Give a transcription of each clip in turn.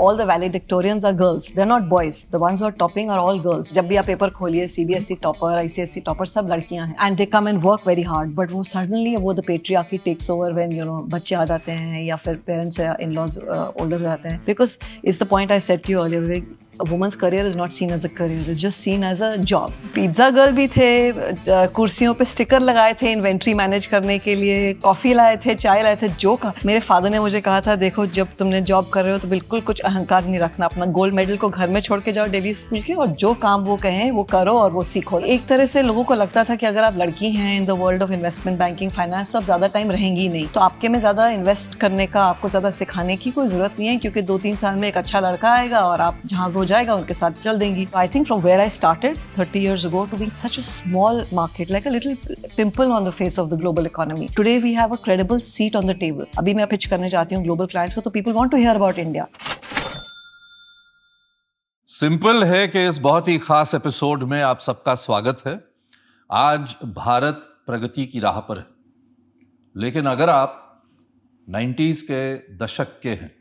all the valedictorians are girls. They're not boys. The ones who are topping are all girls. जब भी आप paper खोलिए, CBSE topper, ICSE topper, सब लड़कियां हैं. And they come and work very hard. But वो suddenly वो the patriarchy takes over when बच्चे आ जाते हैं या फिर parents या in-laws older हो जाते हैं. Because it's the point I said to you earlier, Vivek. A woman's career is not seen as a career. It's just seen as a job. Pizza girl भी थे, कुर्सियों पे स्टिकर लगाए थे इन्वेंट्री मैनेज करने के लिए, कॉफी लाए थे, चाय लाए थे. जो कहा मेरे फादर ने मुझे कहा था, देखो जब तुमने जॉब कर रहे हो तो बिल्कुल कुछ अहंकार नहीं रखना, अपना गोल्ड मेडल को घर में छोड़ के जाओ डेली स्कूल के, और जो काम वो कहें वो करो और वो सीखो. एक तरह से लोगों को लगता था कि अगर आप लड़की हैं in the world of investment banking finance तो आप ज्यादा टाइम रहेंगी नहीं, तो आपके में ज्यादा इन्वेस्ट करने का, आपको ज्यादा सिखाने की कोई जरूरत नहीं है, क्योंकि 2-3 साल में एक अच्छा लड़का आएगा और आप जहाँ हो जाएगा उनके साथ चल देंगी. I think from where I started 30 years ago to being such a small market, like a little pimple on the face of the global economy. Today we have a credible seat on the table. अभी मैं pitch करने जाती हूँ global clients को, तो people want to hear about India. Simple है कि इस बहुत ही खास एपिसोड में आप सबका स्वागत है. आज भारत प्रगति की राह पर है, लेकिन अगर आप 90s के दशक के हैं,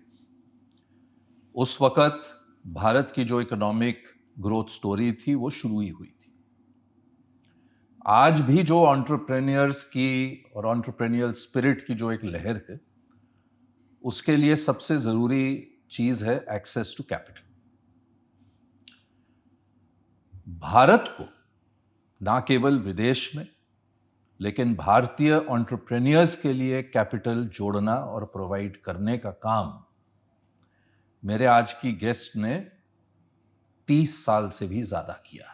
उस वक्त भारत की जो इकोनॉमिक ग्रोथ स्टोरी थी वो शुरू ही हुई थी. आज भी जो एंटरप्रेन्योर्स की और एंटरप्रेन्योरियल स्पिरिट की जो एक लहर है, उसके लिए सबसे जरूरी चीज है एक्सेस टू कैपिटल. भारत को ना केवल विदेश में, लेकिन भारतीय एंटरप्रेन्योर्स के लिए कैपिटल जोड़ना और प्रोवाइड करने का काम मेरे आज की गेस्ट ने 30 साल से भी ज्यादा किया.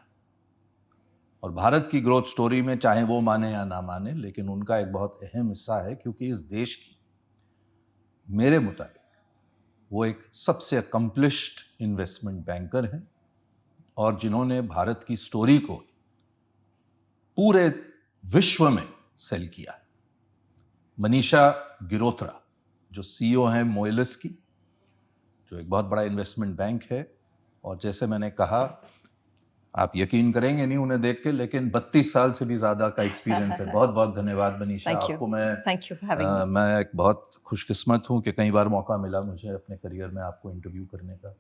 और भारत की ग्रोथ स्टोरी में, चाहे वो माने या ना माने, लेकिन उनका एक बहुत अहम हिस्सा है, क्योंकि इस देश की मेरे मुताबिक वो एक सबसे अकम्पलिश्ड इन्वेस्टमेंट बैंकर हैं और जिन्होंने भारत की स्टोरी को पूरे विश्व में सेल किया. मनीषा गिरोत्रा, जो सीईओ हैं मोएलिस की, जो एक बहुत बड़ा इन्वेस्टमेंट बैंक है. और जैसे मैंने कहा, आप यकीन करेंगे नहीं उन्हें देख के, लेकिन 32 साल से भी ज्यादा का एक्सपीरियंस है. बहुत बहुत धन्यवाद मनीषा आपको. मैं एक बहुत खुशकिस्मत हूँ कि कई बार मौका मिला मुझे अपने करियर में आपको इंटरव्यू करने का.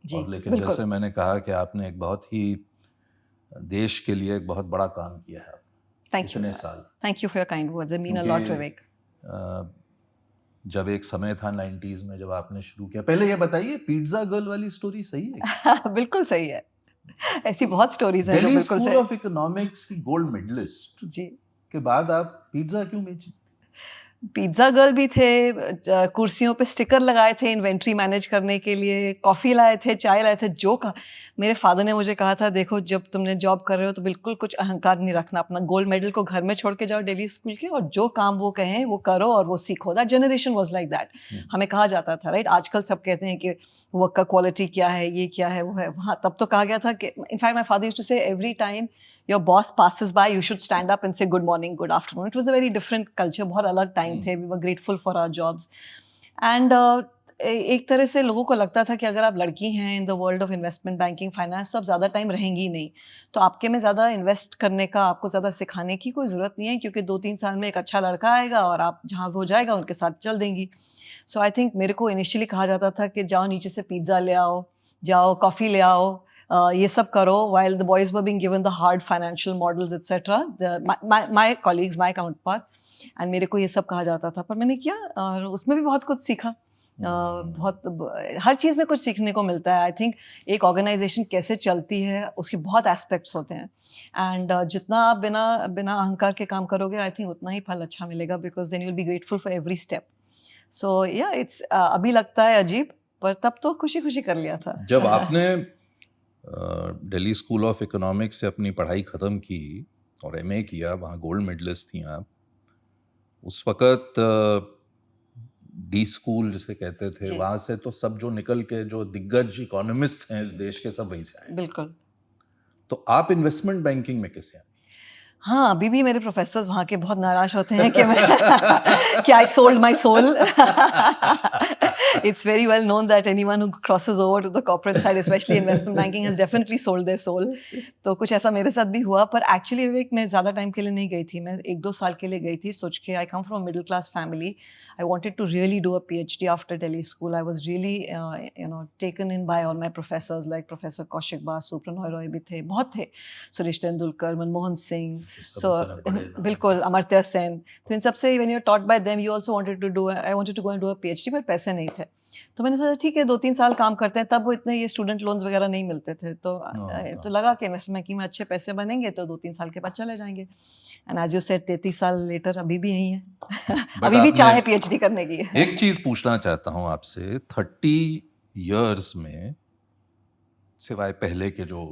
और लेकिन जैसे मैंने कहा कि आपने एक बहुत ही देश के लिए एक बहुत बड़ा काम किया है इतने साल. Thank you for your kind words. I mean a lot Vivek. जब एक समय था 90s में जब आपने शुरू किया, पहले ये बताइए, पिज्जा गर्ल वाली स्टोरी सही है? बिल्कुल सही है. ऐसी बहुत स्टोरीज हैं जो बिल्कुल सही. दिल्ली स्कूल ऑफ इकोनॉमिक्स की गोल्ड मेडलिस्ट जी के बाद आप पिज्जा क्यों बेची? पिज्जा गर्ल भी थे, कुर्सियों पे स्टिकर लगाए थे इन्वेंट्री मैनेज करने के लिए, कॉफी लाए थे, चाय लाए थे. जो कहा मेरे फादर ने मुझे कहा था, देखो जब तुमने जॉब कर रहे हो तो बिल्कुल कुछ अहंकार नहीं रखना, अपना गोल्ड मेडल को घर में छोड़ के जाओ डेली स्कूल के, और जो काम वो कहें वो करो और वो सीखो. That generation was like that. हमें कहा जाता था, राइट. आजकल सब कहते हैं कि वर्क का क्वालिटी क्या है, ये क्या है, वो है. वहाँ तब तो कहा गया था कि, in fact my father used to say, every time your boss passes by, you should stand up and say good morning, good afternoon. It was a very different culture. बहुत अलग टाइम थे. We were grateful for our jobs. And एक तरह से लोगों को लगता था कि अगर आप लड़की हैं in the world of investment banking finance तो आप ज़्यादा टाइम रहेंगी नहीं, तो आपके में ज़्यादा इन्वेस्ट करने का, आपको ज़्यादा सिखाने की कोई ज़रूरत नहीं है, क्योंकि 2-3 साल में एक अच्छा लड़का आएगा और आप जहाँ हो जाएगा उनके साथ चल देंगी. सो आई थिंक मेरे को इनिशियली कहा जाता था कि जाओ नीचे से पिज्ज़ा ले आओ, जाओ कॉफ़ी ले आओ, ये सब करो, while the boys were being given the hard financial models etc. My colleagues, my counterparts, and मेरे को ये सब कहा जाता था. पर मैंने किया और उसमें भी बहुत कुछ सीखा. बहुत हर चीज़ में कुछ सीखने को मिलता है. आई थिंक एक ऑर्गेनाइजेशन कैसे चलती है उसके बहुत एस्पेक्ट्स होते हैं, एंड जितना आप बिना अहंकार के काम करोगे, आई थिंक उतना ही फल अच्छा मिलेगा, because then you will be grateful for every step. So yeah it's अभी लगता है अजीब, पर तब तो खुशी खुशी कर लिया था. जब आपने दिल्ली स्कूल ऑफ इकोनॉमिक्स से अपनी पढ़ाई ख़त्म की और एमए किया, वहाँ गोल्ड मेडलिस्ट थी आप. उस वक़्त डी स्कूल जिसे कहते थे, वहाँ से तो सब जो निकल के जो दिग्गज इकोनॉमिस्ट हैं इस देश के, सब वहीं से आए. बिल्कुल. तो आप इन्वेस्टमेंट बैंकिंग में कैसे आए? हाँ, अभी भी मेरे प्रोफेसर्स वहाँ के बहुत नाराज होते हैं कि मैं कि I sold my soul. It's very well known that anyone who crosses over to the corporate side, especially investment banking, has definitely sold their soul. तो कुछ ऐसा मेरे साथ भी हुआ, पर एक्चुअली विवेक मैं ज़्यादा टाइम के लिए नहीं गई थी, मैं 1-2 साल के लिए गई थी, सोच के I come from middle class family. I wanted to really do a PhD after Delhi school. I was really taken in by all my professors like Professor Kaushik Basu, Pranoy Roy भी थे, बहुत थे, Suresh Tendulkar, Manmohan Singh, so बिल्कुल अमर्त्य सेन. तो इन सब से when you're taught by them, you also wanted to do. I wanted to go and do a PhD, पर पैसे नहीं थे. तो मैंने सोचा ठीक है 2-3 साल काम करते हैं, तब वो इतने ये स्टूडेंट लोन्स वगैरह नहीं मिलते थे, तो लगा कि इन्वेस्टमेंट बैंकिंग में अच्छे पैसे बनेंगे तो 2-3 साल के बाद चले जाएंगे. एंड एज यू सेड 33 साल लेटर अभी भी यही है. अभी भी चाहे PhD करने की. एक चीज पूछना चाहता हूं आपसे, 30 इयर्स में सिवाय पहले के जो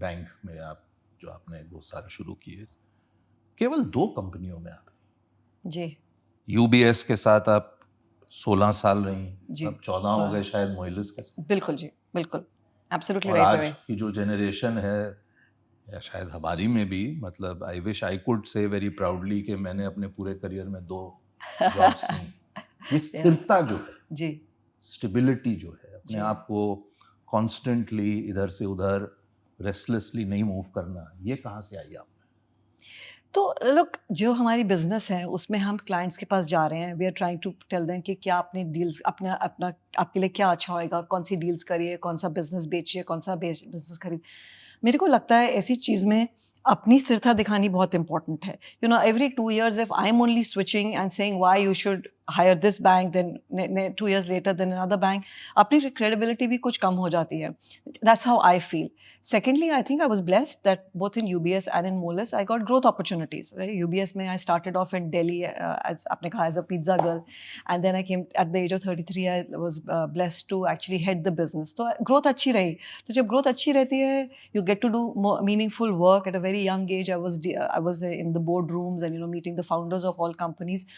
बैंक में आपने 2 साल शुरू किए, केवल 2 कंपनियों में आप जी. यूबीएस के साथ आप 16 साल रही, जी. अब 14 हो गए शायद मोइलिस के साथ. बिल्कुल जी, बिल्कुल, एब्सोल्युटली और राइट. आज की जो जनरेशन है, या शायद हमारी में भी, मतलब I wish I could say very proudly कि मैंने अपने पूरे करियर में 2 जॉब्स की. ये स्थिरता जो है जी, स्टेबिलिटी जो है, अपने जी. आप को कॉन्स्टेंटली इधर से उधर रेस्टलेसली नहीं मूव करना, ये कहाँ से आई आप? तो लुक, जो हमारी बिजनेस है उसमें हम क्लाइंट्स के पास जा रहे हैं, we are trying to tell them कि क्या अपने डील्स अपना अपना आपके लिए क्या अच्छा होएगा, कौन सी डील्स करिए, कौन सा बिजनेस बेचिए, कौन सा बिजनेस खरीद. मेरे को लगता है ऐसी चीज़ में अपनी स्थिरता दिखानी बहुत इंपॉर्टेंट है. You know, every 2 years if I am only switching and saying why you should hire this bank, then 2 years later then another bank, अपनी credibility भी कुछ कम हो जाती है. That's how I feel. Secondly, I think I was blessed that both in UBS and in Moelis I got growth opportunities. Right? UBS में I started off in Delhi as आपने कहा as a pizza girl, and then I came at the age of 33. I was blessed to actually head the business. तो growth अच्छी रही. तो जब growth अच्छी रहती है, you get to do more meaningful work at a very young age. I was in the boardrooms and meeting the founders of all companies.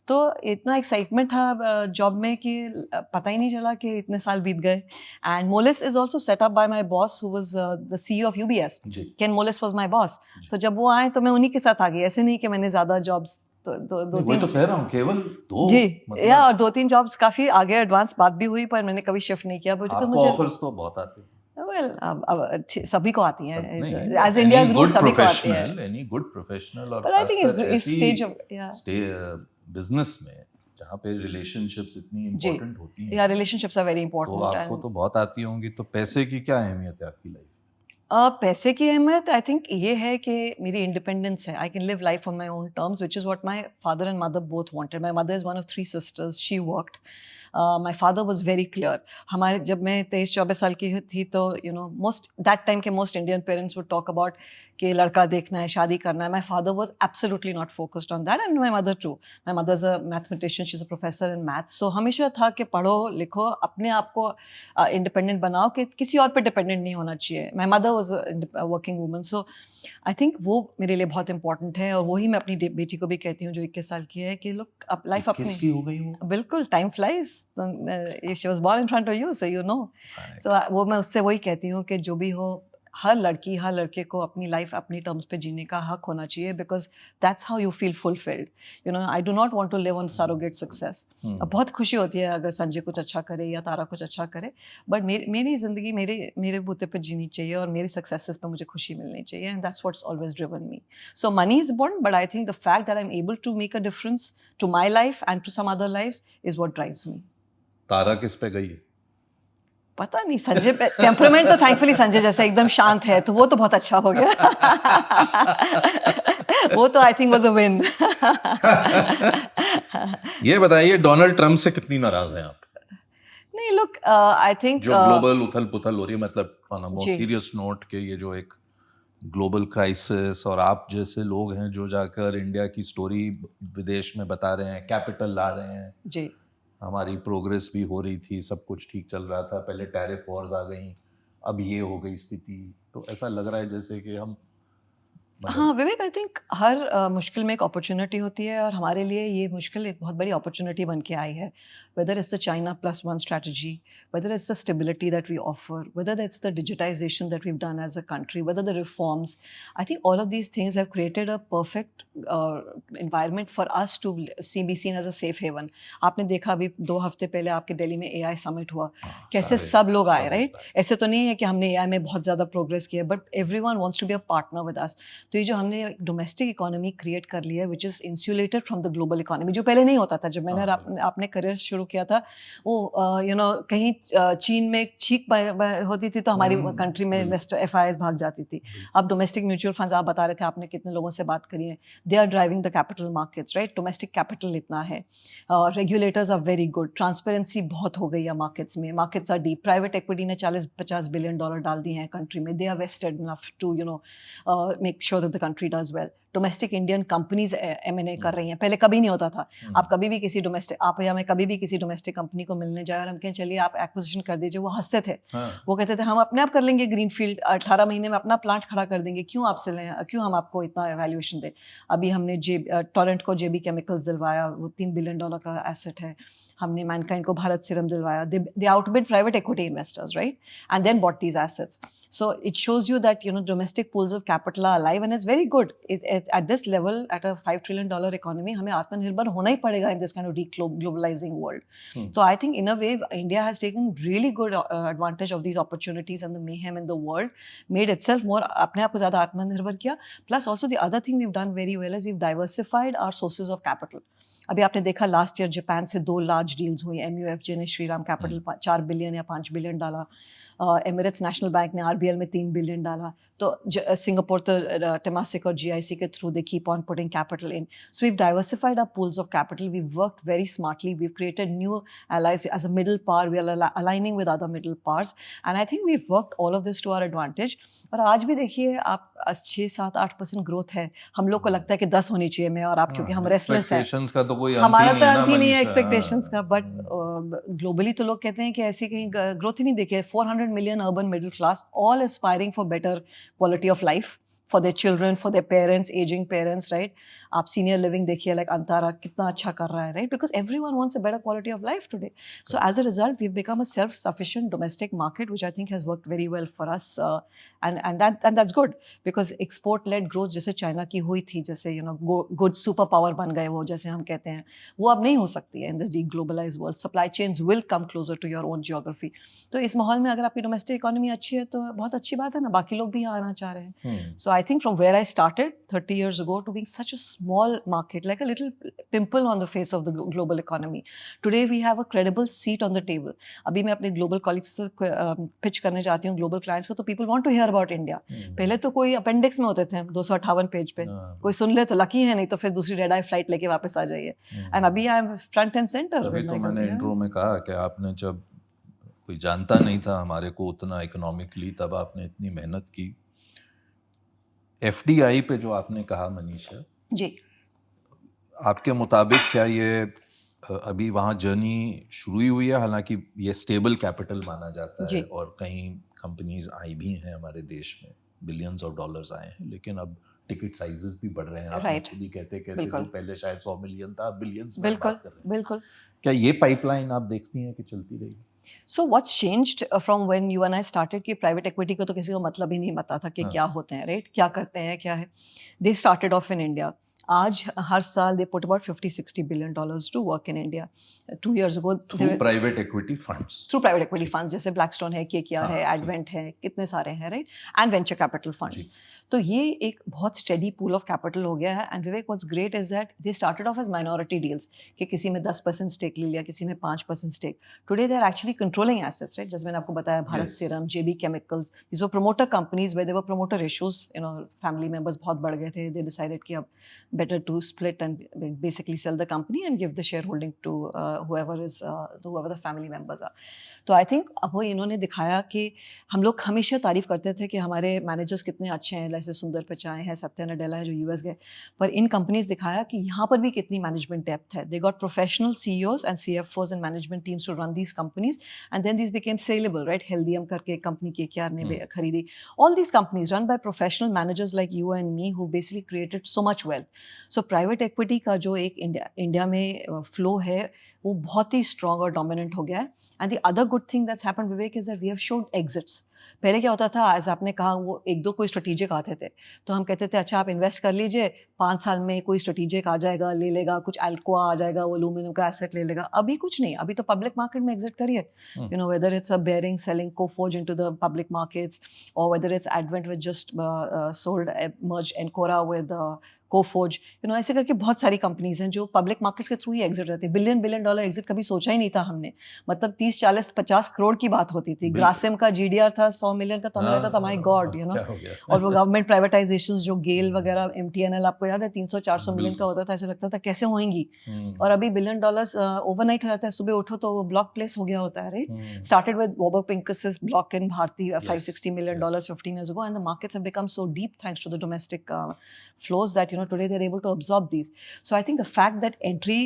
तो इतना एक्साइटमेंट था जॉब में कि पता ही नहीं चला कि इतने साल बीत गए. And Moelis is also set up by my boss who was the CEO of UBS. Ken Moelis was my boss. तो जब वो आए तो मैं उन्हीं के साथ आ गई. ऐसे नहीं कि मैंने ज्यादा जॉब्स दो तीन तो कह रहा हूँ केवल 2 जी या और 2-3 जॉब्स काफी आगे एडवांस बात भी हुई, पर मैंने कभी शिफ्ट नहीं किया. मुझे ऑफर्स तो बहुत आते हैं. Well, अब सभी को आती हैं. As India grew, सभी को आती है. Any good professional और But I think it's stage of business में जहाँ पे रिलेशनशिप्स इतनी इम्पोर्टेंट होती हैं. या रिलेशनशिप्स आर वेरी इम्पोर्टेंट. तो आपको तो बहुत आती होंगी, तो पैसे की क्या अहमियत है आपकी लाइफ में? पैसे की अहमियत आई थिंक ये है कि मेरी इंडिपेंडेंस है. I can live life on my own terms, which is what my father and mother both wanted. My mother is one of 3 sisters. She worked. My father was very clear. हमारे जब मैं 23-24 साल की थी तो most that time के most Indian parents would talk about कि लड़का देखना है, शादी करना है. My father was absolutely not focused on that, and my mother too. My mother is a mathematician, she is a professor in math. So हमेशा था कि पढ़ो लिखो, अपने आप को इंडिपेंडेंट बनाओ, कि किसी और पर डिपेंडेंट नहीं होना चाहिए. My mother was a working woman. So I think वो मेरे लिए बहुत इंपॉर्टेंट है, और वही मैं अपनी बेटी को भी कहती हूँ जो 21 साल की है कि लुक अब लाइफ अपनी हो गई वो. बिल्कुल, time flies. She was born in front of you, so you know. So वो मैं उससे वही कहती हूँ कि जो भी हो, हर लड़की हर लड़के को अपनी लाइफ अपनी टर्म्स पे जीने का हक होना चाहिए, because that's how you feel fulfilled. I do not want to live on surrogate success. अब बहुत खुशी होती है अगर संजय कुछ अच्छा करे या तारा कुछ अच्छा करे, बट मेरी ज़िंदगी मेरे बूते पे जीनी चाहिए, और मेरी सक्सेसेस पे मुझे खुशी मिलनी चाहिए, and that's what's always driven me. So money is important, but I think the fact that I am able to make a difference to my life and to some other lifes is what drives me. Tara किस पे गई है? पता नहीं. संजय पे temperament तो thankfully Sanjay जैसा एकदम शांत है, तो वो तो बहुत अच्छा हो गया. वो तो I think was a win. ये बताइए, डोनाल्ड ट्रम्प से कितनी नाराज हैं आप? नहीं, लुक, आई थिंक जो ग्लोबल उथल पुथल हो रही है, मतलब on a more serious note, के ये जो एक ग्लोबल क्राइसिस, और आप जैसे लोग हैं जो जाकर इंडिया की स्टोरी विदेश में बता रहे हैं, कैपिटल ला रहे हैं जी. हमारी प्रोग्रेस भी हो रही थी, सब कुछ ठीक चल रहा था, पहले टैरिफ वॉर्स आ गई, अब ये हो गई स्थिति, तो ऐसा लग रहा है जैसे कि हम हाँ विवेक, आई थिंक हर मुश्किल में एक अपॉर्चुनिटी होती है, और हमारे लिए ये मुश्किल एक बहुत बड़ी अपॉर्चुनिटी बन के आई है. whether it's the China plus one strategy, whether it's the stability that we offer, whether it's the digitization that we've done as a country, whether the reforms, I think all of these things have created a perfect environment for us to be seen as a safe haven. आपने देखा अभी 2 हफ्ते पहले आपके दिल्ली में AI summit हुआ, कैसे सब लोग आए, राइट? ऐसे तो नहीं है कि हमने AI में बहुत ज़्यादा प्रोग्रेस किया, but everyone wants to be a partner with us. तो ये जो हमने डोमेस्टिक इकोनॉमी क्रिएट कर ली है, which is insulated from the global economy, जो पहले नहीं होता था. जब मैंने आपने करियर शुरू किया था, वो कहीं चीन में छींक होती थी तो हमारी कंट्री में इन्वेस्टर FIIs भाग जाती थी. अब डोमेस्टिक म्यूचुअल फंड्स, आप बता रहे थे आपने कितने लोगों से बात करी है, they are driving the capital markets, right? Domestic capital इतना है, regulators are very good, transparency बहुत हो गई है मार्केट्स में, markets are deep. Private equity ने $40-50 बिलियन डाल दिए हैं कंट्री में. They are vested enough to make sure that the country does well. Domestic Indian companies M&A कर रही हैं, पहले कभी नहीं होता था. आप कभी भी किसी डोमेस्टिक, आप या मैं कभी भी किसी डोमेस्टिक कंपनी को मिलने जाए और हम कहें चलिए आप एक्विजिशन कर दीजिए, वो हंसते थे. वो कहते थे हम अपने आप कर लेंगे, ग्रीनफील्ड 18 महीने में अपना प्लांट खड़ा कर देंगे, क्यों आपसे लें, क्यों हम आपको इतना वैल्यूएशन दें. अभी हमने टोरेंट को JB केमिकल्स दिलवाया, वो $3 बिलियन का एसेट है. हमने मैनकाइंड को भारत सीरम दिलवाया. They outbid private equity investors, right? And then bought these assets. So it shows you that domestic pools of capital are alive, and it's very good. It's at this level, at a $5 trillion economy, हमें आत्मनिर्भर होना ही पड़ेगा in this kind of globalizing world. So I think in a way, India has taken really good advantage of these opportunities and the mayhem in the world, made itself more, अपने आप को ज़्यादा आत्मनिर्भर किया. Plus also the other thing we've done very well is we've diversified our sources of capital. अभी आपने देखा last year Japan से 2 लार्ज डील्स हुई. MUFG ने श्रीराम कैपिटल 4 बिलियन या 5 बिलियन डाला. एमिरेट्स नेशनल बैंक ने RBL में 3 बिलियन डाला. तो सिंगापुर तो Temasek और GIC के through they keep on putting capital in. So we've diversified our pools of capital. We've worked very smartly. We've created new allies as a middle power. We are aligning with other middle powers. And I think we've worked all of this to our advantage. और आज भी देखिए आप 6-7-8% growth है. हम लोग को लगता है कि 10 होनी चाहिए मैं और आप, क्योंकि हम रेस्टलेस हैं. का तो कोई हमारा तो अंत ही नहीं है एक्सपेक्टेशंस का. बट ग्लोबली तो लोग कहते हैं कि ऐसी कहीं ग्रोथ ही नहीं देखी. 400 million urban middle class, all aspiring for better quality of life for their children, for their parents, aging parents, right? आप senior living देखिए, like Antara कितना अच्छा कर रहा है, right? Because everyone wants a better quality of life today. So as a result, we've become a self-sufficient domestic market, which I think has worked very well for us, and that's good, because export-led growth जैसे China की हुई थी, जैसे good super power बन गए वो, जैसे हम कहते हैं, वो अब नहीं हो सकती है in this deglobalized world. Supply chains will come closer to your own geography. तो इस माहौल में अगर आपकी डोमेस्टिक इकोनॉमी अच्छी है तो बहुत अच्छी बात है ना, बाकी लोग भी यहाँ आना चाह रहे हैं. So I think from where I started 30 years ago to being such a small market, like a little pimple on the face of the global economy, today we have a credible seat on the table. अभी मैं अपने global colleagues से pitch करने जाती हूँ global clients को, तो people want to hear about India. पहले तो कोई appendix में होते थे 258 पेज पे, कोई सुन ले तो लकी है, नहीं तो फिर दूसरी रेड आई फ्लाइट लेके वापस आ जाइए. And अभी I am front and center. अभी तो मैंने इंट्रो में कहा कि आपने जब कोई जानता नहीं था हमारे को उतना इकोनॉमिकली, तब आपने इतनी मेहनत की. FDI पे जो आपने कहा मनीषा जी, आपके मुताबिक क्या ये अभी वहाँ जर्नी शुरू ही हुई है? हालांकि ये स्टेबल कैपिटल माना जाता है और कई कंपनीज आई भी हैं हमारे देश में, बिलियंस ऑफ डॉलर्स आए हैं, लेकिन अब टिकट साइजेस भी बढ़ रहे हैं. आप खुद ही कहते जो पहले शायद 100 मिलियन था, बिलियंस में बात कर रहे हैं. बिल्कुल. क्या ये पाइपलाइन आप देखती हैं कि चलती रहेगी? So what's changed from when you and I started कि private equity को तो किसी को मतलब ही नहीं पता था कि क्या होते हैं, right? क्या करते हैं, क्या है. They started off in India. आज हर साल they put about $50-60 billion to work in India. 2 years ago through private equity funds. Through private equity funds, जैसे Blackstone है, KKR है, Advent है, कितने सारे हैं, right? And venture capital funds. तो ये एक बहुत steady pool of capital हो गया है. And Vivek, what's great is that they started off as minority deals, कि किसी में 10% stake ले लिया, किसी में 5% stake. Today they are actually controlling assets, right? जैसे मैंने आपको बताया, Bharat serum, JB Chemicals, these were promoter companies where there were promoter issues. Family members बहुत बढ़ गए थे. They decided कि अब better to split and basically sell the company and give the shareholding to whoever the family members are. तो I think अब वो इन्होंने दिखाया कि हम लोग हमेशा तारीफ करते थे कि हमारे मैनेजर्स कितने अच्छे हैं, जैसे सुंदर पिचाई है, सत्या नडेला है जो US गए, पर इन कंपनीज दिखाया कि यहाँ पर भी कितनी मैनेजमेंट डेप्थ है. They got professional CEOs and CFOs and management teams to run these companies, and then these became saleable, right? Healthium करके कंपनी KKR ने खरीदी. All these companies run by professional managers like you and me who basically created so much wealth. So private equity का जो एक India में flow है वो बहुत ही स्ट्रॉन्ग और डोमिनेंट हो गया है. And the other good thing that's happened Vivek is that we have showed exits. पहले क्या होता था, एज आपने कहा, वो एक दो कोई स्ट्रेटेजिक आते थे तो हम कहते थे अच्छा आप इन्वेस्ट कर लीजिए, 5 साल में कोई स्ट्रेटेजिक आ जाएगा, ले लेगा, कुछ अल्कोआ आ जाएगा, वो एल्यूमिनियम का एसेट ले लेगा. अभी कुछ नहीं, अभी तो पब्लिक मार्केट में एग्जिट करिए. You know, whether it's a bearing selling Coforge into the public markets, or whether it's Advent which just merged Encora with Coforge, you know, ऐसे करके बहुत सारी कंपनीज हैं जो पब्लिक मार्केट्स के थ्रू ही exit रहते हैं. बिलियन डॉलर एग्जिट कभी सोचा ही नहीं था हमने. मतलब 30, 40, 50 करोड़ की बात होती थी. ग्रासिम का GDR था 100 मिलियन का, तो हमें लगता था माय गॉड, यू नो. और वो गवर्नमेंट प्राइवेटाइजेशन जो गेल वगैरह, MTNL आपको याद है 300-400 मिलियन का होता था, ऐसे लगता था कैसे होंगी. और अभी $1 बिलियन ओवरनाइट हो जाता है. सुबह उठो तो वो ब्लॉक प्लेस हो गया होता है, right. Started with Warburg Pincus's block in Bharti, $560 million 15 years ago, and the markets have become so deep thanks to the domestic flows that, you know, today they're able to absorb these. So I think the fact that entry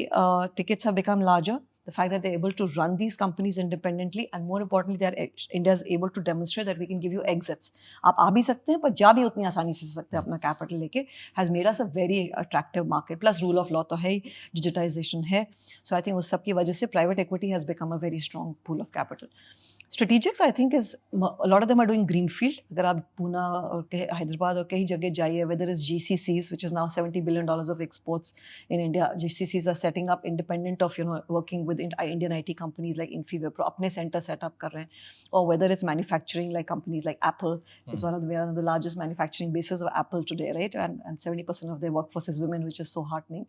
tickets have become larger, the fact that they're able to run these companies independently, and more importantly, India is able to demonstrate that we can give you exits. आप आ भी सकते हैं पर जा भी उतनी आसानी से सकते हैं अपना कैपिटल लेके, has made us a very attractive market. Plus rule of law तो है, digitization है. So I think उस सब की वजह से private equity has become a very strong pool of capital. Strategics, I think, is a lot of them are doing greenfield. अगर आप पूना और हैदराबाद और कई जगह जाइए, whether it's GCCs, which is now $70 billion of exports in India, GCCs are setting up independent of, you know, working with Indian IT companies like Infivipro, अपने center set up कर रहे हैं. Or whether it's manufacturing, like companies like Apple is one of the largest manufacturing bases of Apple today, right? And 70% of their workforce is women, which is so heartening.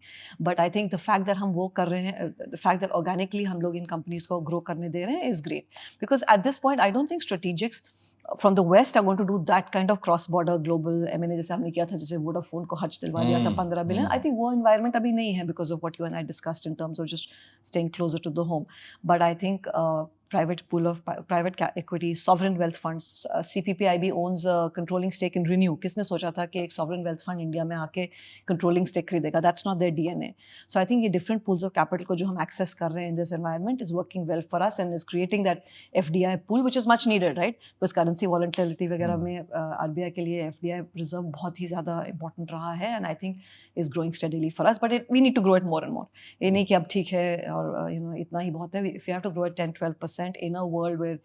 But I think the fact that हम वो कर रहे हैं, the fact that organically हम लोग इन companies को grow करने दे रहे हैं is great. Because at this point, I don't think strategics from the West are going to do that kind of cross-border global M&A जैसे हमने किया था, जैसे वोडाफोन को हज दिलवा दिया था 15 बिलियन. I think वो environment अभी नहीं है because of what you and I discussed in terms of just staying closer to the home. But I think private pool of private equity, sovereign wealth funds, CPPIB owns a controlling stake in Renew. किसने सोचा था कि एक sovereign wealth fund India में आके controlling stake खरीदेगा? That's not their DNA. So I think ये different pools of capital को जो हम access कर रहे हैं in this environment is working well for us and is creating that FDI pool which is much needed, right? Because currency volatility वगैरह में RBI के लिए FDI reserve बहुत ही ज़्यादा important रहा है and I think is growing steadily for us. But we need to grow it more and more. ये नहीं कि अब ठीक है और you know इतना ही बहुत है. If you have to grow at 10-12% in a world where,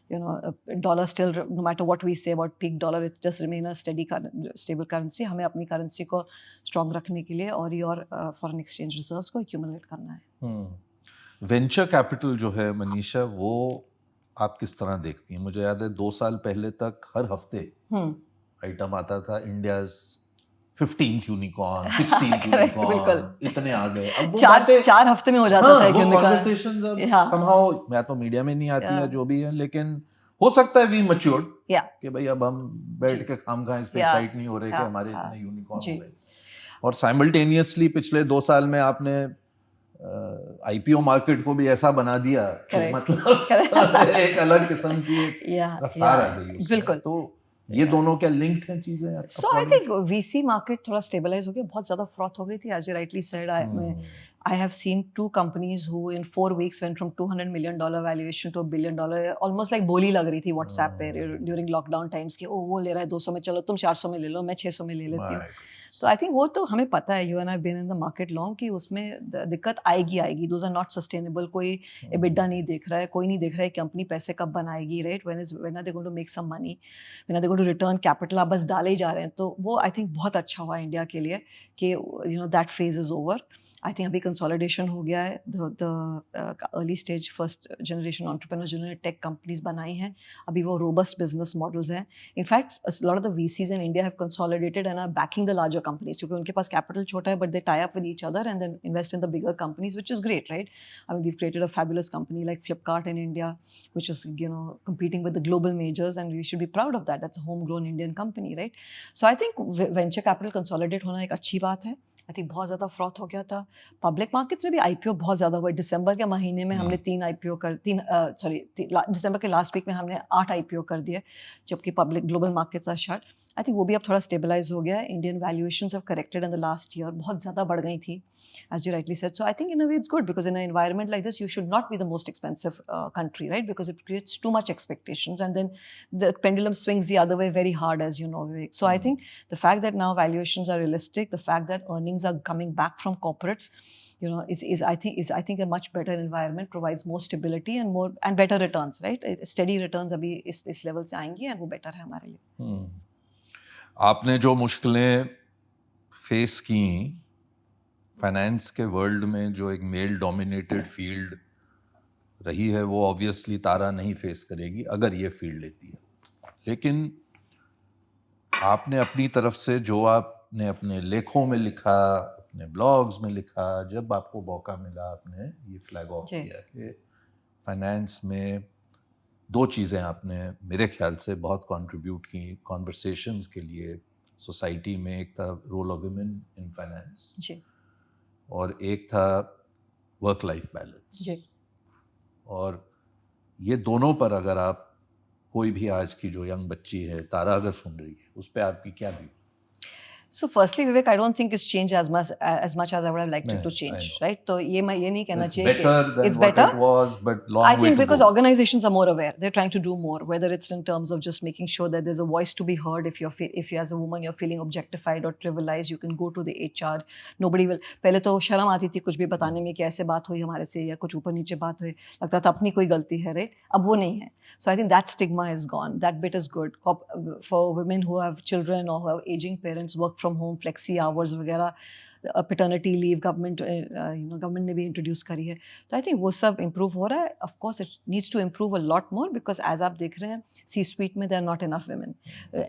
you know, dollar still, no matter what we say about peak dollar, it just remain a stable currency. हमें अपनी currency को strong रखने के लिए और your foreign exchange reserves को accumulate करना है. वेंचर कैपिटल जो है मनीषा, वो आप किस तरह देखती हैं? मुझे याद है 2 साल पहले तक हर हफ्ते आइटम आता था, India's 15th unicorn, 16th unicorn, इतने आ गए. अब वो चार हफ्ते में हो जाता था एक यूनिकॉर्न. कॉन्वर्सेशंस अब somehow या तो मीडिया में नहीं आती है जो भी है, लेकिन हो सकता है वी मैच्योर्ड कि भाई अब हम बैठ के खामखा इस पे एक्साइट नहीं हो रहे कि हमारे इतने यूनिकॉर्न हो गए. और साइमल्टेनियसली पिछले 2 साल में आपने IPO मार्केट को भी ऐसा बना दिया कि मतलब एक अलग किस्म की रफ्तार आ गई. बिल्कुल. तो ये दोनों क्या लिंक्ड हैं चीजें? So I think VC market थोड़ा stabilize हो गया. बहुत ज़्यादा फ्रॉथ हो गई थी, as you rightly said. I have seen 2 companies who in 4 weeks went from $200 million valuation to $1 billion. Almost like बोली लग रही थी WhatsApp पे during lockdown times कि वो ले रहा है 200 में, चलो तुम 400 में ले लो, मैं 600 में ले लेती हूँ. तो आई थिंक वो तो हमें पता है, you and I been in the market long, कि उसमें दिक्कत आएगी. Those are not sustainable. कोई EBITDA नहीं देख रहा है, कोई नहीं देख रहा है कंपनी पैसे कब बनाएगी, right? When are they going to make some money? When are they going to return capital? आप बस डाले ही जा रहे हैं. तो वो आई थिंक बहुत अच्छा हुआ इंडिया के लिए कि you know that phase is over. I think अभी कंसोलिडेशन हो गया है. The early stage first generation entrepreneurs जिन्होंने टेक कंपनीज बनाई हैं, अभी वो रोबस्ट बिजनेस मॉडल्स हैं. In fact lot of the VCs in India have consolidated and are backing the larger companies, क्योंकि उनके पास कैपिटल छोटा है but they tie up with each other and then invest in the bigger companies, which is great, right? I mean we created a fabulous company like Flipkart in India which is you know competing with the global majors and we should be proud of that. That's a homegrown Indian company, right? So I think venture capital consolidate होना एक अच्छी बात है. I think बहुत ज़्यादा froth हो गया था. पब्लिक मार्केट्स में भी IPO बहुत ज़्यादा हुआ. दिसंबर के महीने में हमने दिसंबर के लास्ट वीक में हमने 8 IPO कर दिए, जबकि public global markets are shut. I think वो भी अब थोड़ा स्टेबलाइज हो गया है. Indian valuations have corrected in the last year, बहुत ज़्यादा बढ़ गई थी, as you rightly said. So I think in a way it's good, because in an environment like this you should not be the most expensive country, right? Because it creates too much expectations, and then the pendulum swings the other way very hard, as you know, Vivek. So I think the fact that now valuations are realistic, the fact that earnings are coming back from corporates, you know, is I think a much better environment, provides more stability and more and better returns, right? Steady returns अभी इस level से आएंगी, and वो better है हमारे लिए. आपने जो मुश्किलें फेस की फाइनेंस के वर्ल्ड में, जो एक मेल डोमिनेटेड फील्ड रही है, वो ऑब्वियसली तारा नहीं फेस करेगी अगर ये फील्ड लेती है. लेकिन आपने अपनी तरफ से जो आपने अपने लेखों में लिखा, अपने ब्लॉग्स में लिखा, जब आपको मौका मिला आपने ये फ्लैग ऑफ किया कि फाइनेंस में 2 चीज़ें आपने मेरे ख्याल से बहुत कंट्रीब्यूट की कॉन्वर्सेशंस के लिए सोसाइटी में. एक था role of women in finance, और एक था वर्क लाइफ बैलेंस. और ये दोनों पर अगर आप, कोई भी आज की जो यंग बच्ची है, तारा अगर सुन रही है, उस पर आपकी क्या view? So firstly, Vivek, I don't think it's changed as much as I would have liked it to change, right? So ये नहीं कहना चाहिए कि it's better. It was, but long I way think to because go. organizations are more aware, they're trying to do more. Whether it's in terms of just making sure that there's a voice to be heard. If you as a woman you're feeling objectified or trivialized, you can go to the HR. Nobody will. पहले तो शर्म आती थी कुछ भी बताने में कि ऐसे बात हुई हमारे से या कुछ ऊपर नीचे बात हुई, लगता था अपनी कोई गलती है, right? अब वो नहीं है. So I think that stigma is gone. That bit is good. For women who have children or who have aging parents, work from home, flexi hours वगैरह, paternity leave government ने भी इंट्रोड्यूस करी है. तो आई थिंक वो सब improve हो रहा है. Of course it needs to improve a lot more, because as आप देख रहे हैं सी स्वीट में there are not enough women.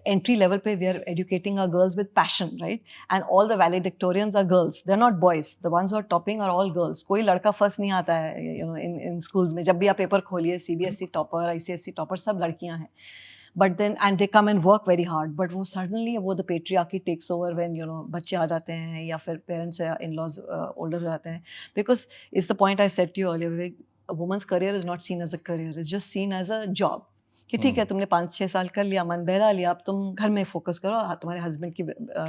Entry level पे we are educating our girls with passion, right? And all the valedictorians are girls, they are not boys. The ones who are topping are all girls. कोई लड़का first नहीं आता है, you know, in schools में. जब भी आप paper खोलिए, CBSE टॉपर, ICSE टॉपर, सब लड़कियां हैं. But then, and they come and work very hard, but वो suddenly वो the patriarchy takes over when, you know, बच्चे आ जाते हैं या फिर parents या in-laws older हो जाते हैं. Because it's the point I said to you earlier, Vivek, a woman's career is not seen as a career, it's just seen as a job. कि ठीक है, तुमने 5-6 साल कर लिया, मन बहला लिया, अब तुम घर में फोकस करो, तुम्हारे हस्बैंड की.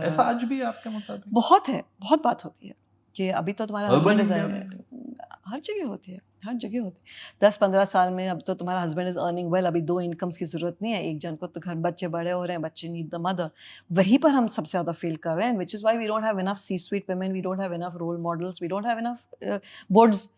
ऐसा आज भी आपके मुताबिक बहुत है, बहुत बात होती है कि अभी तो तुम्हारा हस्बैंड हर जगह होती है, हर जगह होती है. 10-15 साल में अब तो तुम्हारा हस्बैंड इज अर्निंग वेल, अभी 2 इनकम्स की जरूरत नहीं है एक जन को, तो घर बच्चे बड़े हो रहे हैं, बच्चे नीड द मदर. वहीं पर हम सबसे ज्यादा फील कर रहे हैं, which is why we don't have enough C-suite women, we don't have enough role models, we don't have enough boards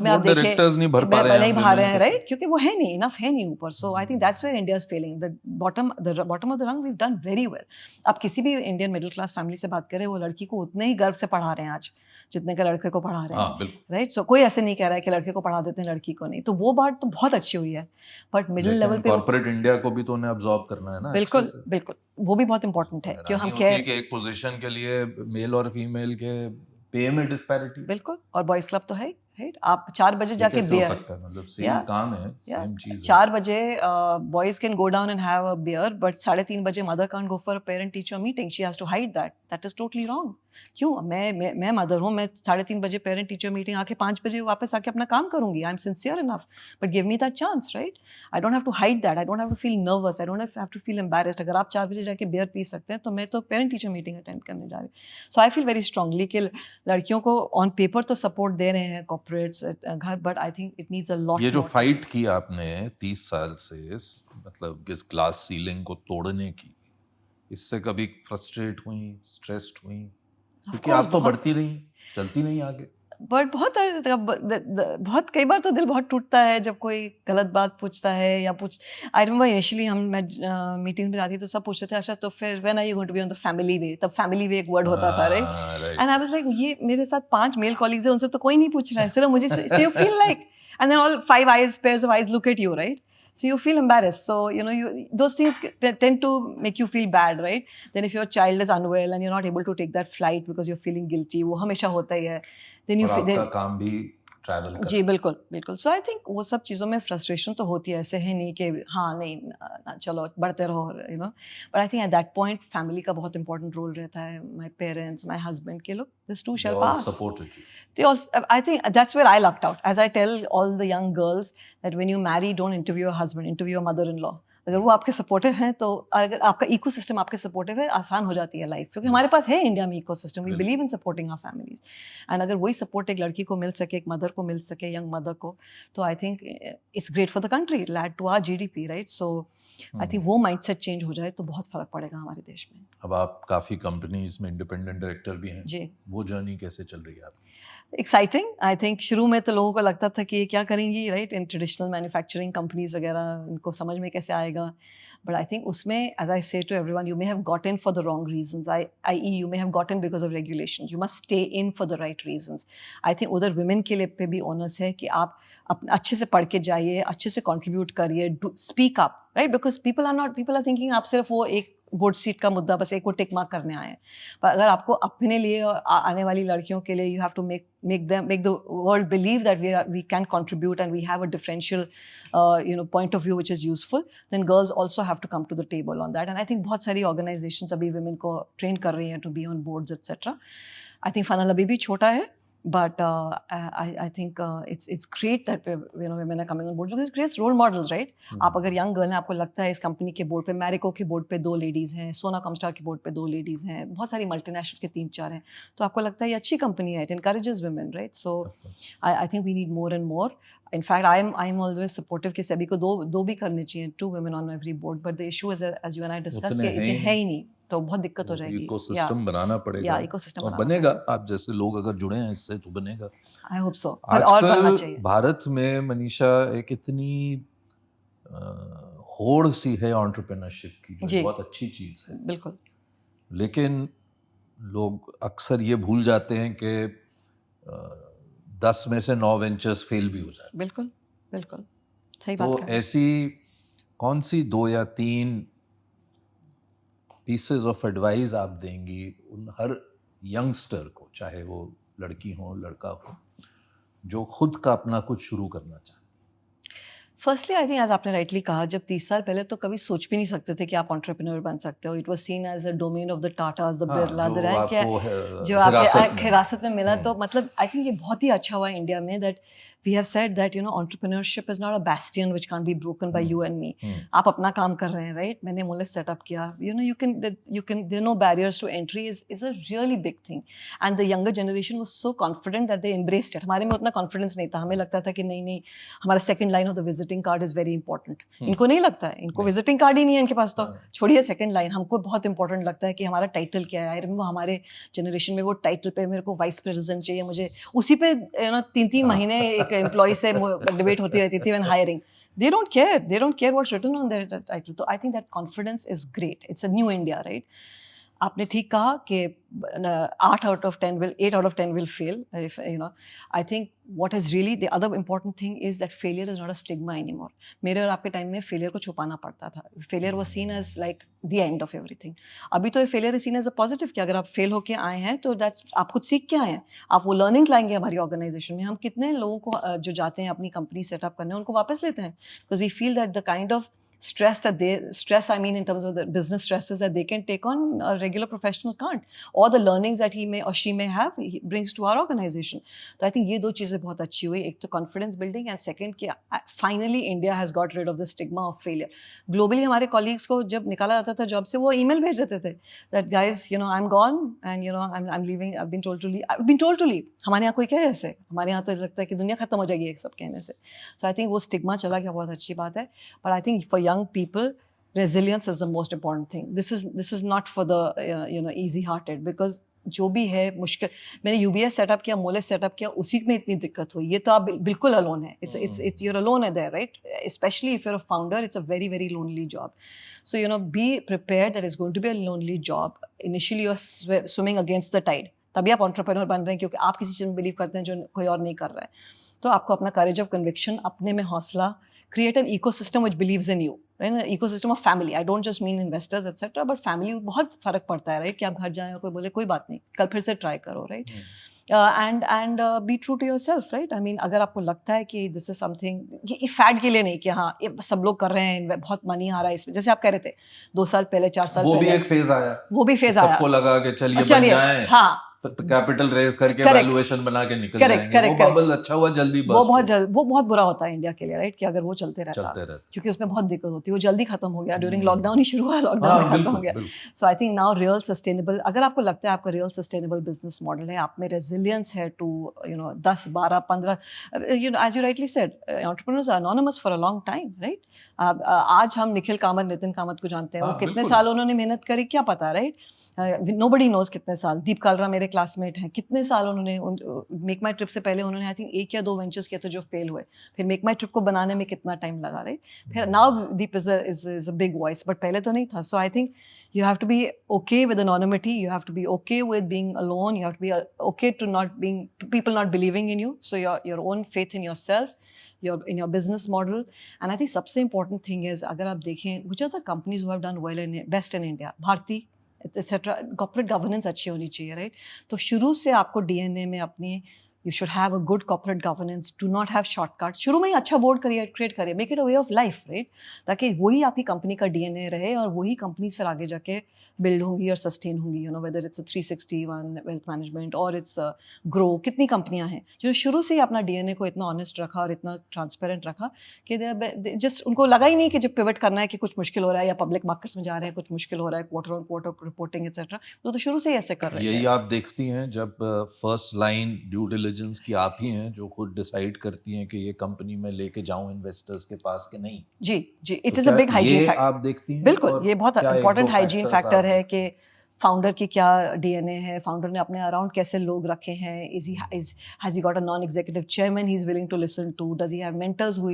में आप देखिए नहीं भर रहे हैं, राइट? क्योंकि वो है नहीं, इनफ है नहीं ऊपर. So I think that's where India is failing. The bottom of the rung we have done very well. आप किसी भी इंडियन मिडिल क्लास फैमिली से बात करें, वो लड़की को उतने ही गर्व से पढ़ा रहे हैं आज जितने का लड़के को पढ़ा रहे हैं, राइट? सो कोई ऐसे नहीं कह रहा है कि लड़के को पढ़ा देते हैं, लड़की को नहीं. तो वो बात तो बहुत अच्छी हुई है, बट मिडिल लेवल पे कॉर्पोरेट इंडिया को भी तो उन्हें अब्सॉर्ब करना है ना. बिल्कुल बिल्कुल, वो भी बहुत इंपॉर्टेंट है कि हम कह कि एक पोजीशन के लिए मेल और फीमेल के पे में डिस्पैरिटी. बिल्कुल. और बॉयज क्लब तो है, राइट? आप 4 बजे जाके बियर, मतलब सेम काम है, सेम चीज. 4 बजे boys can go down and have a beer, but 3:30 बजे mother can't go for a parent teacher meeting. She has to hide that. That is totally wrong. क्यों? मैं मदर हूँ, मैं 3:30 बजे पेरेंट टीचर मीटिंग आके 5 बजे वापस आके अपना काम करूंगी. I am sincere enough, but give me that chance, right? I don't have to hide that. I don't have to feel nervous. I don't have to feel embarrassed. अगर आप 4 बजे जाके बियर पी सकते हैं, तो मैं तो पेरेंट टीचर मीटिंग अटेंड करने जा रही हूँ. सो आई फील वेरी स्ट्रांगली कि लड़कियों को ऑन पेपर तो सपोर्ट दे रहे हैं कॉर्पोरेट्स घर, but I think it needs a lot. ये जो फाइट की आपने 30 साल से, मतलब इस ग्लास सीलिंग को तोड़ने की, इससे कभी फ्रस्ट्रेट हुई, स्ट्रेस्ड हुई? क्योंकि आप तो बढ़ती रही, चलती नहीं आगे. बट बहुत कई बार तो दिल बहुत टूटता है जब कोई गलत बात पूछता है या आई रिमेंबर इनिशियली मैं मीटिंग्स में जाती तो सब पूछते थे, अच्छा तो फिर when are you going to be on the family way? तब फैमिली वे एक वर्ड होता था, right? And I was like, ये मेरे साथ 5 मेल कॉलीग्स हैं, उनसे तो कोई नहीं पूछ रहा है, सिर्फ मुझे. So you feel like, and then all 5 pairs of eyes look at you, right? So you feel embarrassed. So, you know, those things tend to make you feel bad, right? Then if your child is unwell and you're not able to take that flight because you're feeling guilty, वो हमेशा होता ही है. Then you feel आपका काम भी travel कर. जी बिल्कुल बिल्कुल. सो आई थिंक वो सब चीज़ों में फ्रस्ट्रेशन तो होती है, ऐसे है नहीं कि हाँ नहीं चलो बढ़ते रहो, you know. But I think at that point family का बहुत इंपॉर्टेंट रोल रहता है. माय पेरेंट्स, माय हस्बैंड के लोग, this to shell pass. They all, I think that's where I lucked out. As I tell all the young girls that when you marry, don't interview your husband, interview your mother-in-law. अगर वो आपके supportive हैं तो अगर आपका ecosystem आपके supportive है, आसान हो जाती है लाइफ, क्योंकि हमारे पास है इंडिया में ecosystem, we believe in supporting our families. And अगर वही सपोर्ट एक लड़की को मिल सके, एक मदर को मिल सके, यंग मदर को, तो I think it's great for the country, it add to our GDP, right? So I think वो माइंडसेट चेंज हो जाए तो बहुत फर्क पड़ेगा हमारे देश में। अब आप काफ़ी कंपनीज में इंडिपेंडेंट डायरेक्टर भी हैं जी, वो जर्नी कैसे चल रही है आपकी? एक्साइटिंग। आई थिंक शुरू में तो लोगों को लगता था कि ये क्या करेंगी, राइट? इन ट्रेडिशनल मैन्युफैक्चरिंग कंपनीज वगैरह, इनको समझ में कैसे आएगा? बट आई थिंक उसमें, as I say to everyone, you may have got in for the wrong reasons, I you may have got in because of regulation, you must stay in for the right reasons. I think उधर women के लिए पे भी honours है कि आप अच्छे से पढ़ के जाइए, अच्छे से कंट्रीब्यूट करिए, speak up, right? Because people are thinking आप सिर्फ वो एक बोर्ड सीट का मुद्दा, बस एक वो टिक मार्क करने आए हैं। पर अगर आपको अपने लिए और आने वाली लड़कियों के लिए, you have to make the world believe that we can contribute and we have a differential point of view which is useful, then girls also have to come to the table on that. And I think बहुत सारी organizations अभी women को train कर रही हैं to be on boards etc. I think funnel अभी भी छोटा है, but I think it's great that women are coming on board because it creates role models, right? आप अगर यंग गर्ल हैं, आपको लगता है इस कंपनी के बोर्ड पे, मैरिको के बोर्ड पे 2 लेडीज़ हैं, सोना कमस्टार के बोर्ड पे 2 लेडीज़ हैं, बहुत सारी मल्टीनेशनल के 3-4 हैं, तो आपको लगता है ये अच्छी कंपनी है, it encourages women, right? So I think we need more and more. In fact I am always supportive कि सभी को दो भी करने चाहिए, 2 women on every board, but the issue is as you and I discussed कि इतने है ही नहीं, तो बहुत दिक्कत हो जाएगी। इकोसिस्टम बनाना पड़ेगा, इकोसिस्टम और बनेगा, आप जैसे लोग अगर जुड़े हैं इससे तो बनेगा। आई होप सो, पर और बनना चाहिए। भारत में मनीषा एक इतनी होड़ सी है एंटरप्रेन्योरशिप की, जो बहुत अच्छी चीज है, बिल्कुल, लेकिन लोग अक्सर ये भूल जाते हैं कि 10 में से 9 वेंचर्स फेल भी हो जाते हैं। बिल्कुल बिल्कुल सही तो बात है। ऐसी कौन सी 2 या 3 पीसेस ऑफ एडवाइस आप देंगी उन हर यंगस्टर को, चाहे वो लड़की हो लड़का हो, जो खुद का अपना कुछ शुरू करना चाहे? फर्स्टली आई थिंक, एज आपने राइटली कहा, जब 30 साल पहले तो कभी सोच भी नहीं सकते थे कि आप एंटरप्रेन्योर बन सकते हो। It was seen as a domain of the Tatas, the Birla, the rank, जो आपके हिरासत में मिला। तो मतलब आई थिंक ये बहुत ही अच्छा हुआ इंडिया में that we have said that entrepreneurship is not a bastion which can't be broken by you and me. आप अपना काम कर रहे हैं, राइट? मैंने मोलेस सेटअप किया, you can there are no barriers to entry, is a really big thing. And the younger generation was so confident that they embraced it. हमारे में उतना कॉन्फिडेंस नहीं था, हमें लगता था कि नहीं हमारा second line of the visiting card is very important. इनको नहीं लगता है, इनको विजिटिंग कार्ड ही नहीं है इनके पास, तो छोड़िए सेकंड लाइन, हमको बहुत इंपॉर्टेंट लगता है कि हमारा टाइटल क्या है। आई रिमेंबर हमारे जनरेशन में वो टाइटल पे मेरे को वाइस प्रेसिडेंट चाहिए, मुझे उसी पे 3-3 महीने एक एम्प्लॉय से डिबेट होती रहती थी when hiring. They don't care what's written on their title. So I think that confidence is great. It's a new India, right? आपने ठीक कहा कि 8 out of 10 will fail. If I think what is really the other important thing is that failure is not a stigma anymore. मेरे और आपके time में failure को छुपाना पड़ता था. Failure was seen as like the end of everything. अभी तो failure is seen as a positive कि अगर आप फेल होके आए हैं तो आप कुछ सीख के आए हैं, आप वो लर्निंग लाएंगे हमारी ऑर्गेनाइजेशन में। हम कितने लोगों को जो जाते हैं अपनी कंपनी सेटअप करने, उनको वापस लेते हैं because we feel that the kind of stress I mean in terms of the business stresses that they can take on, a regular professional can't, or the learnings that he may or she may have, he brings to our organization. So I think ये दो चीजें बहुत अच्छी हुई, एक तो confidence building and second कि finally India has got rid of the stigma of failure. Globally हमारे colleagues को जब निकाला जाता था जॉब से, वो email भेज देते थे that guys I'm gone and I'm leaving, I've been told to leave. हमारे यहाँ कोई कहे ऐसे, हमारे यहाँ तो लगता है कि दुनिया खत्म हो जाएगी एक सब कहने से। So I think वो stigma चला गया, बहुत अच्छी बात है। But I think for young people, resilience is the most important thing. This is not for the easy hearted, because जो भी है मुश्किल, मैंने यूबीएस सेटअप किया, मोलेस सेटअप किया, उसी में इतनी दिक्कत हुई। ये तो आप बिल्कुल अलोन है, it's you're alone there, right? Especially if you're a founder, it's a very very lonely job. So be prepared that it's going to be a lonely job. Initially you're swimming against the tide, तभी आप entrepreneur बन रहे हैं क्योंकि आप किसी चीज़ में believe करते हैं जो कोई और नहीं कर रहा है। तो आपको अपना करेज ऑफ कन्विक्शन, अपने में हौसला, create an ecosystem which believes in you, right? An ecosystem of family. I don't just mean investors etc, but family, बहुत फर्क पड़ता है, right? कि आप घर जाएं और कोई बोले कोई बात नहीं, कल फिर से ट्राई करो, right? And be true to yourself, right? I mean अगर आपको लगता है कि this is something, ये फैड के लिए नहीं कि हाँ ये सब लोग कर रहे हैं, बहुत मनी आ रहा है इसमें, जैसे आप कह रहे थे 2 साल पहले 4 साल वो पहले भी एक फेज आया, वो भी फेज आया, सबको लगा कि चलिए बन जाएं, हाँ कैपिटल रेज करके Correct. वैल्यूएशन बना के निकल Correct, जाएंगे, correct, वो correct. बबल अच्छा हुआ जल्दी वो बस्ट बहुत जल्द, वो बहुत बुरा होता है इंडिया के लिए, राइट, कि अगर वो चलते रहता, चलते रहते। क्योंकि उसमें बहुत दिक्कत होती है, वो जल्दी खत्म हो गया, ड्यूरिंग हम्म। लॉकडाउन ही शुरू हुआ, लॉकडाउन में हाँ खत्म बिल्कुल हो गया। बिल्कुल। So I think now real sustainable, अगर आपको लगता है आपका रियल सस्टेनेबल बिजनेस मॉडल है, आप में रेजिलियंस है to 10 12 15 as you rightly said, entrepreneurs are anonymous for a long time, right. आज हम निखिल कामत, नितिन कामत को जानते हैं, वो हाँ, कितने बिल्कुल। साल उन्होंने मेहनत करी क्या पता, राइट। नोबडी नोज कितने साल। दीप कालरा मेरे क्लासमेट हैं, कितने साल उन्होंने, मेक माई ट्रिप से पहले उन्होंने आई थिंक 1 या 2 वेंचर्स किए थे जो फेल हुए, फिर मेक माई ट्रिप को बनाने में कितना टाइम लगा, राइट। फिर now deep is a big voice, but पहले तो नहीं था। So I think you have to be okay with anonymity, you have to be okay with being alone, you have to be okay to not being, people not believing in you, so your own faith in yourself, in your business model. And I think सबसे important thing is, अगर आप देखें which are the companies who have done well in best in India, Bharti etc, corporate governance अच्छी होनी चाहिए, right. तो शुरू से आपको डीएनए में अपनी, you should have a good corporate governance, do not have shortcuts, शुरू में ही अच्छा बोर्ड क्रिएट करिए, make it a way of life, right, ताकि वही आपकी कंपनी का डीएनए रहे और वही कंपनीज फिर आगे जाके बिल्ड होंगी और सस्टेन होंगी, वेदर इट्स 361 वेल्थ मैनेजमेंट और इट्स ग्रो, कितनी कंपनियां हैं जो शुरू से ही अपना डीएनए को इतना ऑनेस्ट रखा और इतना ट्रांसपेरेंट रखा कि जस्ट उनको लगा ही नहीं कि जब पिवट करना है कि कुछ मुश्किल हो रहा है या पब्लिक मार्केट्स में जा रहे हैं कुछ मुश्किल हो रहा है, quarter on quarter reporting etcetera, तो शुरू से ही ऐसे कर रहे हैं। यही आप देखती हैं जब फर्स्ट लाइन ड्यू डिलिजेंस की आप ही हैं जो खुद डिसाइड करती हैं कि ये कंपनी में लेके जाऊं इन्वेस्टर्स के पास कि नहीं। जी जी, इट तो इज अ क्या बिग हाइजीन ये फैक्टर। आप देखती हैं? बिल्कुल, और ये बहुत क्या एक इंपॉर्टेंट दो हाइजीन factors फैक्टर आप है कि फाउंडर की क्या डीएनए है, फाउंडर ने अपने अराउंड कैसे लोग रखे हैं, has he got a non executive chairman he is willing to listen to, does he have mentors who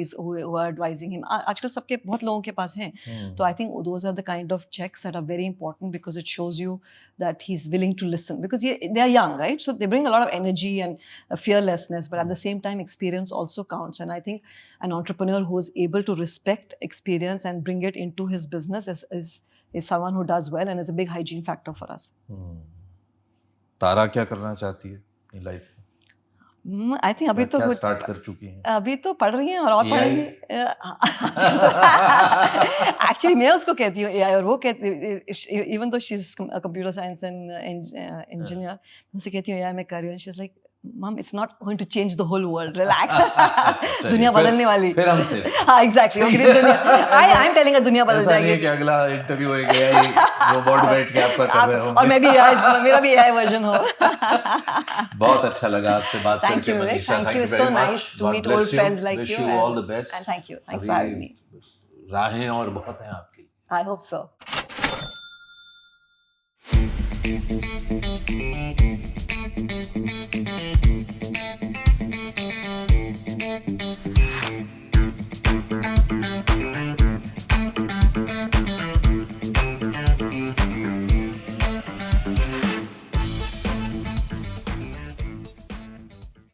are advising him, आजकल सबके बहुत लोगों के पास हैं। तो I think those are the kind of checks that are very important because it shows you that he's willing to listen, because they are young, right, so they bring a lot of energy and fearlessness, but at the same time experience also counts, and I think an entrepreneur who is able to respect experience and bring it into his business is someone who does well and is a big hygiene factor for us. तारा क्या करना चाहती है अपनी life में? आई think अभी तो क्या start कर चुकी हैं? अभी तो पढ़ रही हैं और पढ़ेंगी। एक्चुअली मैं उसको कहती हूँ एआई, और वो कहती, even though she is computer science and engineer, उसे कहती हूँ एआई मैं कर रही हूँ, she is like mm it's not going to change the whole world, relax, दुनिया बदलने वाली। फिर हमसे हाँ एग्जैक्टली, आई एम टेलिंग दुनिया बदल ऐसा नहीं है जाएगी। कि अगला इंटरव्यू है एआई रोबोट बैठ के आपका कर रहे होंगे और मैं भी एआई, मेरा भी एआई वर्जन हो। बहुत अच्छा लगा आपसे बात Thank करके you, Vivek. Manisha, Thank thank you. You So very much. nice to meet old friends like wish you. You all the best. And thank you. Thanks for having me. राहें और बहुत हैं आपकी। I hope so.